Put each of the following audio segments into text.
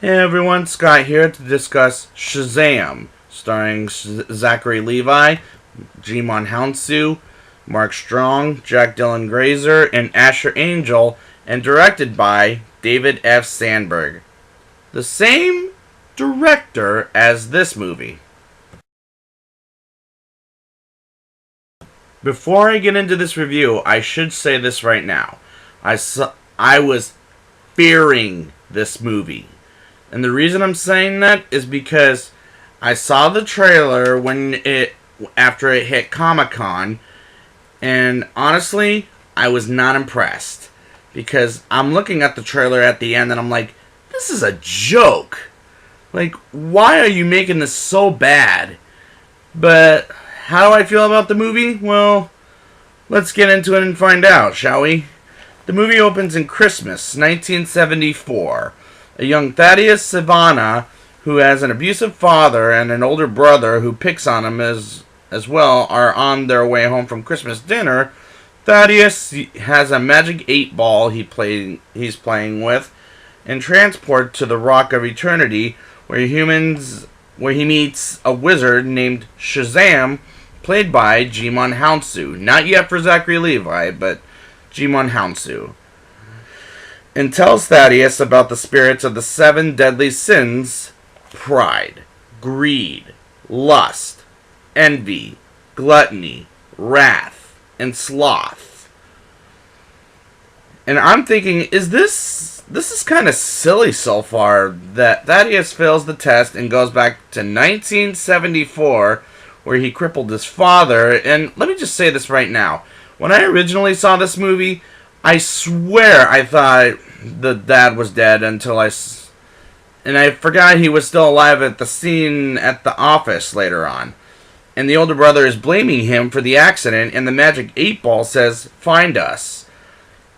Hey everyone, Scott here to discuss Shazam, starring Zachary Levi, G.B.M.H, Mark Strong, Jack Dylan Grazer, and Asher Angel, and directed by David F. Sandberg. The same director as this movie. Before I get into this review, I should say this right now. I was fearing this movie. And the reason I'm saying that is because I saw the trailer after it hit Comic-Con, and honestly, I was not impressed. Because I'm looking at the trailer at the end and I'm like, this is a joke. Like, why are you making this so bad? But how do I feel about the movie? Well, let's get into it and find out, shall we? The movie opens in Christmas, 1974. A young Thaddeus Savannah, who has an abusive father and an older brother who picks on him as well, are on their way home from Christmas dinner. Thaddeus has a magic 8-ball he's playing with and transport to the Rock of Eternity, where he meets a wizard named Shazam, played by G.B.M.H. Not yet for Zachary Levi, but G.B.M.H. And tells Thaddeus about the spirits of the 7 deadly sins: pride, greed, lust, envy, gluttony, wrath, and sloth. And I'm thinking, this is kind of silly so far that Thaddeus fails the test and goes back to 1974, where he crippled his father. And let me just say this right now. When I originally saw this movie, I swear I thought the dad was dead and I forgot he was still alive at the scene at the office later on. And the older brother is blaming him for the accident, and the magic 8-ball says, "Find us."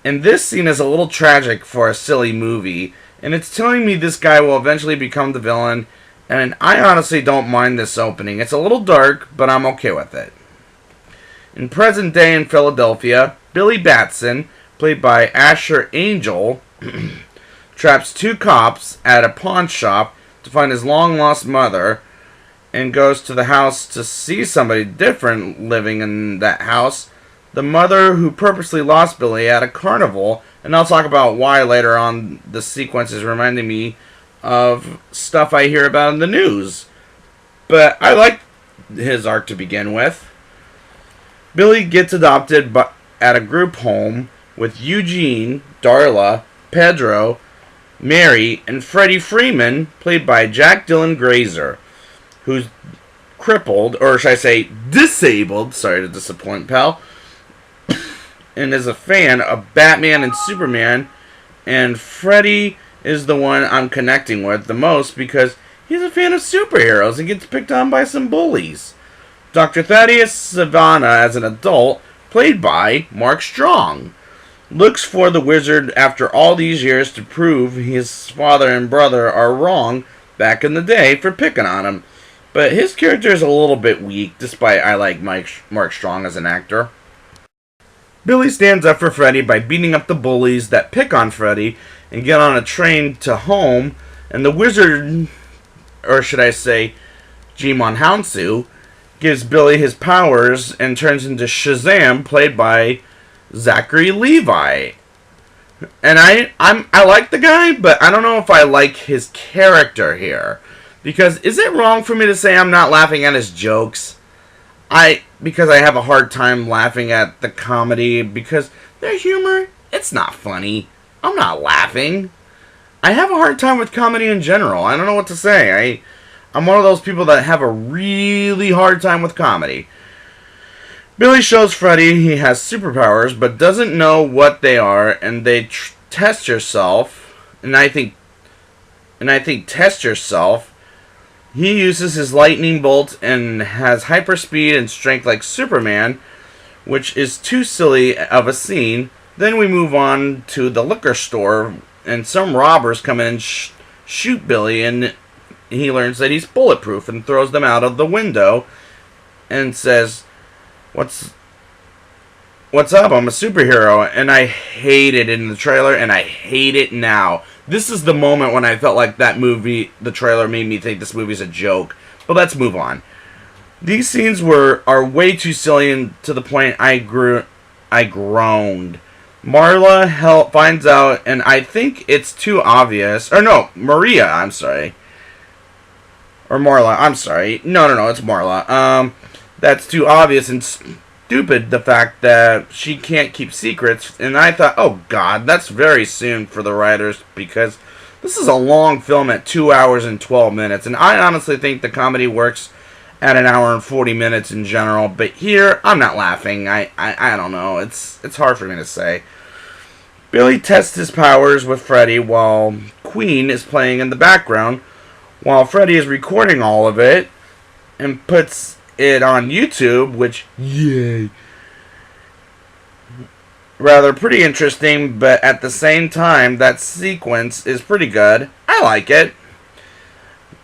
And this scene is a little tragic for a silly movie, and it's telling me this guy will eventually become the villain, and I honestly don't mind this opening. It's a little dark, but I'm okay with it. In present day in Philadelphia, Billy Batson, played by Asher Angel, traps 2 cops at a pawn shop to find his long-lost mother, and goes to the house to see somebody different living in that house, the mother who purposely lost Billy at a carnival. And I'll talk about why later on. The sequence is reminding me of stuff I hear about in the news. But I like his arc to begin with. Billy gets adopted at a group home with Eugene, Darla, Pedro, Mary, and Freddie Freeman, played by Jack Dylan Grazer, who's crippled, or should I say disabled, sorry to disappoint, pal, and is a fan of Batman and Superman. And Freddie is the one I'm connecting with the most because he's a fan of superheroes and gets picked on by some bullies. Dr. Thaddeus Savannah, as an adult, played by Mark Strong, looks for the wizard after all these years to prove his father and brother are wrong back in the day for picking on him. But his character is a little bit weak, despite I like Mark Strong as an actor. Billy stands up for Freddy by beating up the bullies that pick on Freddy and get on a train to home, and the wizard, or should I say G.B.M.H, gives Billy his powers and turns into Shazam, played by Zachary Levi. And I like the guy, but I don't know if I like his character here. Because is it wrong for me to say I'm not laughing at his jokes? Because I have a hard time laughing at the comedy, because their humor, it's not funny. I'm not laughing. I have a hard time with comedy in general. I don't know what to say. I'm one of those people that have a really hard time with comedy. Billy shows Freddy he has superpowers, but doesn't know what they are, and they test yourself. And I think test yourself. He uses his lightning bolt and has hyperspeed and strength like Superman, which is too silly of a scene. Then we move on to the liquor store, and some robbers come in and shoot Billy, and he learns that he's bulletproof and throws them out of the window and says, What's up? I'm a superhero, and I hate it in the trailer, and I hate it now. This is the moment when I felt like that movie, the trailer made me think this movie's a joke. But let's move on. These scenes are way too silly, and to the point I groaned. Marla finds out, and I think it's too obvious. Or no, Maria, I'm sorry. Or Marla, I'm sorry. No, it's Marla. That's too obvious and stupid, the fact that she can't keep secrets. And I thought, oh god, that's very soon for the writers, because this is a long film at 2 hours and 12 minutes. And I honestly think the comedy works at an hour and 40 minutes in general. But here, I'm not laughing. I don't know. It's hard for me to say. Billy tests his powers with Freddy while Queen is playing in the background, while Freddy is recording all of it and puts it on YouTube, which, yay. Rather pretty interesting, but at the same time, that sequence is pretty good. I like it.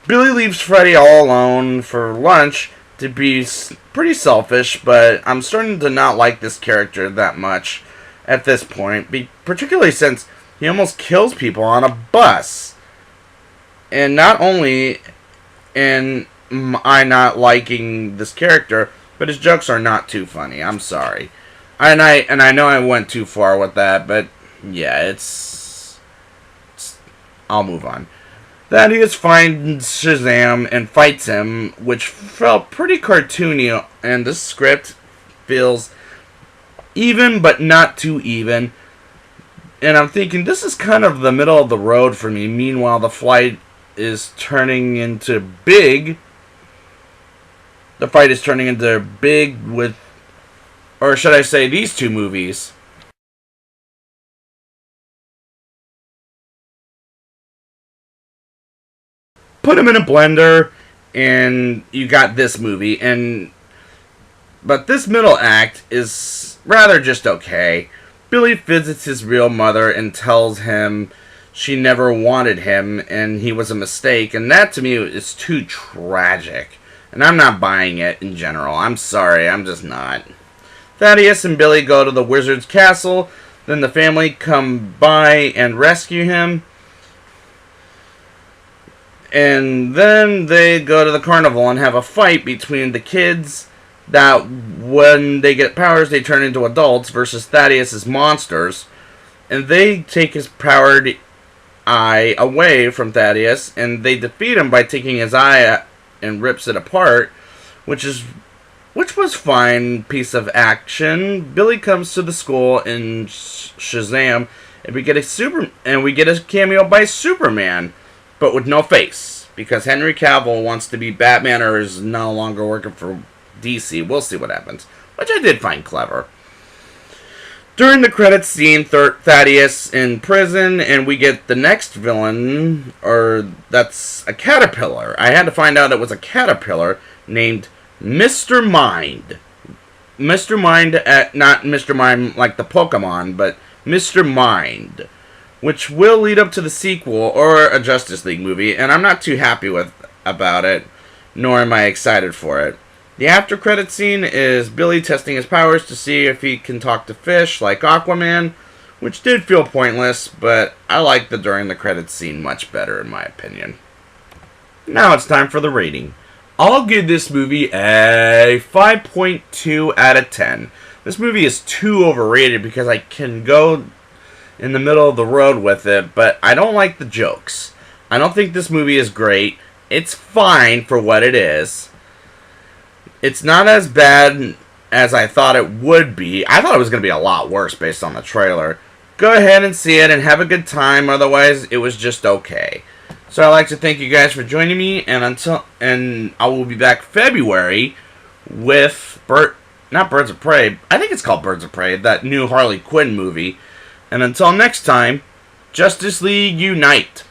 Billy leaves Freddy all alone for lunch to be pretty selfish, but I'm starting to not like this character that much at this point, particularly since he almost kills people on a bus. And not only am I not liking this character, but his jokes are not too funny. I'm sorry. And I know I went too far with that, but yeah, it's I'll move on. Thaddeus finds Shazam and fights him, which felt pretty cartoony, and the script feels even, but not too even. And I'm thinking, this is kind of the middle of the road for me. Meanwhile, the fight is turning into big. The fight is turning into big with, or should I say, these two movies. Put them in a blender, and you got this movie. But this middle act is rather just okay. Billy visits his real mother and tells him she never wanted him and he was a mistake. And that to me is too tragic. And I'm not buying it in general. I'm sorry, I'm just not. Thaddeus and Billy go to the wizard's castle. Then the family come by and rescue him. And then they go to the carnival and have a fight between the kids that when they get powers they turn into adults versus Thaddeus' monsters. And they take his powered eye away from Thaddeus and they defeat him by taking his eye and rips it apart, which was fine piece of action. Billy comes to the school in Shazam and we get a cameo by Superman, but with no face, because Henry Cavill wants to be Batman or is no longer working for DC. We'll see what happens, which I did find clever. During the credits scene, Thaddeus in prison, and we get the next villain, or that's a caterpillar. I had to find out it was a caterpillar named Mr. Mind. Mr. Mind, not Mr. Mind like the Pokemon, but Mr. Mind, which will lead up to the sequel or a Justice League movie, and I'm not too happy about it, nor am I excited for it. The after credit scene is Billy testing his powers to see if he can talk to fish like Aquaman, which did feel pointless, but I like the during the credits scene much better in my opinion. Now it's time for the rating. I'll give this movie a 5.2 out of 10. This movie is too overrated because I can go in the middle of the road with it, but I don't like the jokes. I don't think this movie is great. It's fine for what it is. It's not as bad as I thought it would be. I thought it was going to be a lot worse based on the trailer. Go ahead and see it and have a good time. Otherwise, it was just okay. So I'd like to thank you guys for joining me, and I will be back February with not Birds of Prey. I think it's called Birds of Prey, that new Harley Quinn movie. And until next time, Justice League Unite.